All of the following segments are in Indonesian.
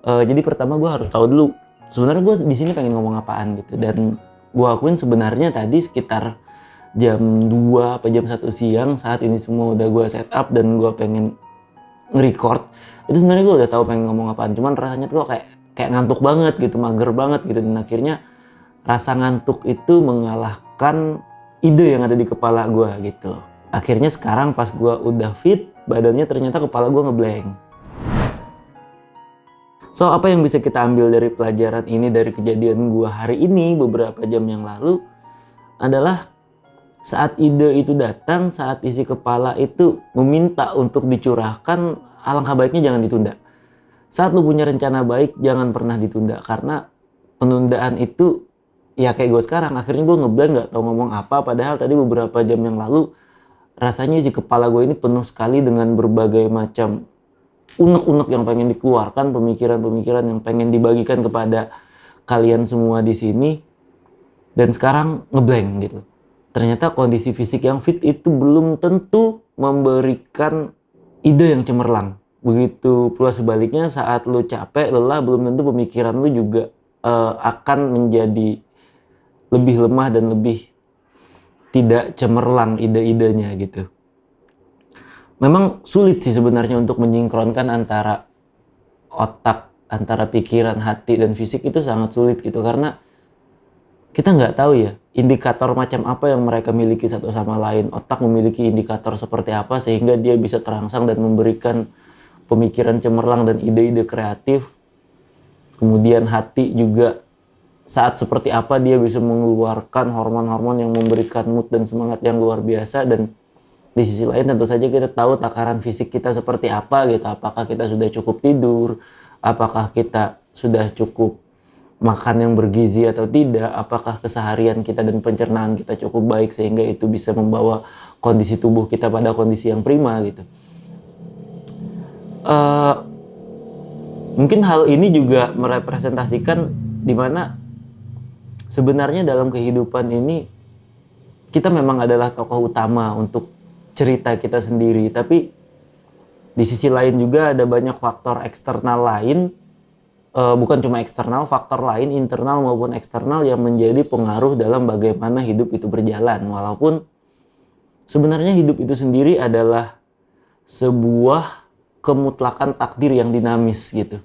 Jadi pertama gue harus tahu dulu sebenarnya gue di sini pengen ngomong apaan gitu. Dan gue akuin sebenarnya tadi sekitar jam 2 apa jam 1 siang saat ini semua udah gue set up dan gue pengen nge-record, itu sebenarnya gue udah tahu pengen ngomong apaan, cuman rasanya tuh kayak ngantuk banget gitu, mager banget gitu, dan akhirnya rasa ngantuk itu mengalahkan ide yang ada di kepala gue gitu. Akhirnya sekarang pas gue udah fit badannya, ternyata kepala gue ngeblank. So apa yang bisa kita ambil dari pelajaran ini, dari kejadian gue hari ini beberapa jam yang lalu adalah saat ide itu datang, saat isi kepala itu meminta untuk dicurahkan, alangkah baiknya jangan ditunda. Saat lu punya rencana baik, jangan pernah ditunda. Karena penundaan itu, ya kayak gue sekarang, akhirnya gue ngeblank gak tau ngomong apa. Padahal tadi beberapa jam yang lalu, rasanya isi kepala gue ini penuh sekali dengan berbagai macam unek-unek yang pengen dikeluarkan, pemikiran-pemikiran yang pengen dibagikan kepada kalian semua di sini. Dan sekarang ngeblank gitu. Ternyata kondisi fisik yang fit itu belum tentu memberikan ide yang cemerlang. Begitu pula sebaliknya saat lu capek, lelah, belum tentu pemikiran lu juga akan menjadi lebih lemah dan lebih tidak cemerlang ide-idenya gitu. Memang sulit sih sebenarnya untuk menyinkronkan antara otak, antara pikiran, hati, dan fisik itu sangat sulit gitu. Karena kita nggak tahu ya indikator macam apa yang mereka miliki satu sama lain. Otak memiliki indikator seperti apa sehingga dia bisa terangsang dan memberikan pemikiran cemerlang dan ide-ide kreatif. Kemudian hati juga saat seperti apa dia bisa mengeluarkan hormon-hormon yang memberikan mood dan semangat yang luar biasa. Dan di sisi lain tentu saja kita tahu takaran fisik kita seperti apa gitu. Apakah kita sudah cukup tidur, apakah kita sudah cukup makan yang bergizi atau tidak, apakah keseharian kita dan pencernaan kita cukup baik sehingga itu bisa membawa kondisi tubuh kita pada kondisi yang prima gitu. Mungkin hal ini juga merepresentasikan di mana sebenarnya dalam kehidupan ini kita memang adalah tokoh utama untuk cerita kita sendiri, tapi di sisi lain juga ada banyak faktor eksternal lain. Bukan cuma eksternal, faktor lain internal maupun eksternal yang menjadi pengaruh dalam bagaimana hidup itu berjalan. Walaupun sebenarnya hidup itu sendiri adalah sebuah kemutlakan takdir yang dinamis gitu.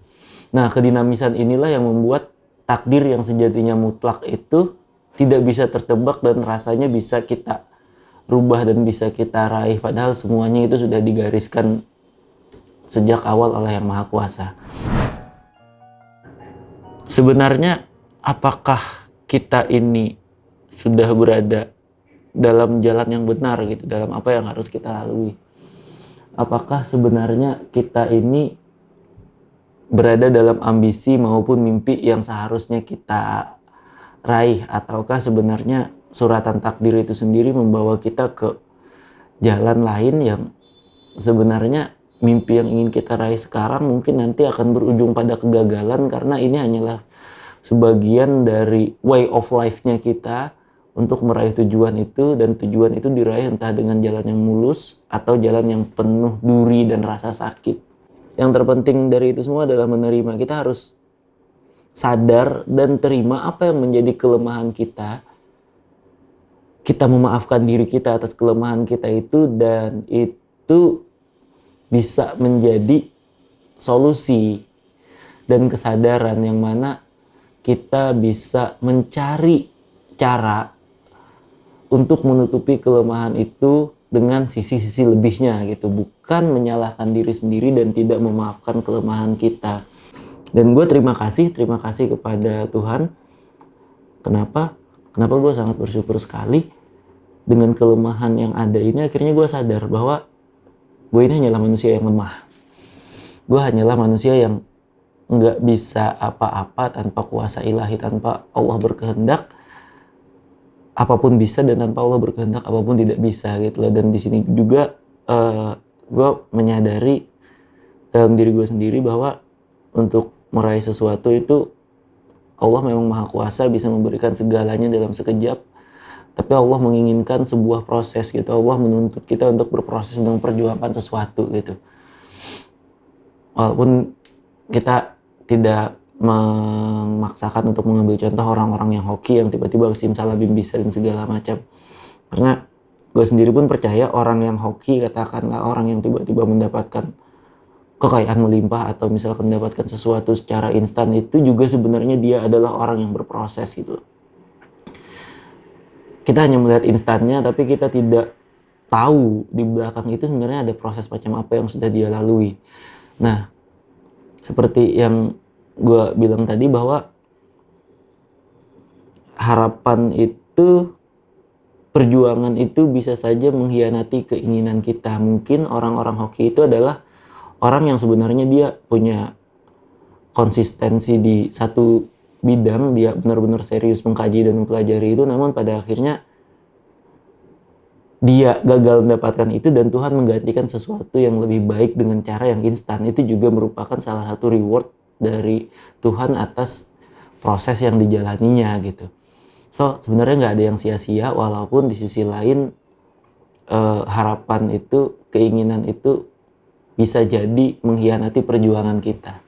Nah, kedinamisan inilah yang membuat takdir yang sejatinya mutlak itu tidak bisa tertebak dan rasanya bisa kita rubah dan bisa kita raih. Padahal semuanya itu sudah digariskan sejak awal oleh Yang Maha Kuasa. Sebenarnya apakah kita ini sudah berada dalam jalan yang benar gitu, dalam apa yang harus kita lalui? Apakah sebenarnya kita ini berada dalam ambisi maupun mimpi yang seharusnya kita raih? Ataukah sebenarnya suratan takdir itu sendiri membawa kita ke jalan lain yang sebenarnya mimpi yang ingin kita raih sekarang mungkin nanti akan berujung pada kegagalan, karena ini hanyalah sebagian dari way of life-nya kita untuk meraih tujuan itu, dan tujuan itu diraih entah dengan jalan yang mulus atau jalan yang penuh duri dan rasa sakit. Yang terpenting dari itu semua adalah menerima. Kita harus sadar dan terima apa yang menjadi kelemahan kita. Kita memaafkan diri kita atas kelemahan kita itu, dan itu bisa menjadi solusi dan kesadaran yang mana kita bisa mencari cara untuk menutupi kelemahan itu dengan sisi-sisi lebihnya gitu. Bukan menyalahkan diri sendiri dan tidak memaafkan kelemahan kita. Dan gue terima kasih kepada Tuhan. Kenapa gue sangat bersyukur sekali dengan kelemahan yang ada ini. Akhirnya gue sadar bahwa gue ini hanyalah manusia yang lemah. Gue hanyalah manusia yang nggak bisa apa-apa tanpa kuasa ilahi, tanpa Allah berkehendak. Apapun bisa, dan tanpa Allah berkehendak apapun tidak bisa gitu loh. Dan di sini juga gue menyadari dalam diri gue sendiri bahwa untuk meraih sesuatu itu Allah memang maha kuasa, bisa memberikan segalanya dalam sekejap. Tapi Allah menginginkan sebuah proses gitu. Allah menuntut kita untuk berproses dan memperjuangkan sesuatu gitu. Walaupun kita tidak memaksakan untuk mengambil contoh orang-orang yang hoki yang tiba-tiba simsalabim bisa dan segala macam. Karena gue sendiri pun percaya orang yang hoki, katakanlah orang yang tiba-tiba mendapatkan kekayaan melimpah atau misalkan mendapatkan sesuatu secara instan, itu juga sebenarnya dia adalah orang yang berproses gitu. Kita hanya melihat instannya, tapi kita tidak tahu di belakang itu sebenarnya ada proses macam apa yang sudah dia lalui. Nah, seperti yang gue bilang tadi bahwa harapan itu, perjuangan itu bisa saja mengkhianati keinginan kita. Mungkin orang-orang hoki itu adalah orang yang sebenarnya dia punya konsistensi di satu bidang, dia benar-benar serius mengkaji dan mempelajari itu, namun pada akhirnya dia gagal mendapatkan itu dan Tuhan menggantikan sesuatu yang lebih baik dengan cara yang instan. Itu juga merupakan salah satu reward dari Tuhan atas proses yang dijalaninya gitu. So sebenarnya nggak ada yang sia-sia, walaupun di sisi lain harapan itu, keinginan itu bisa jadi mengkhianati perjuangan kita.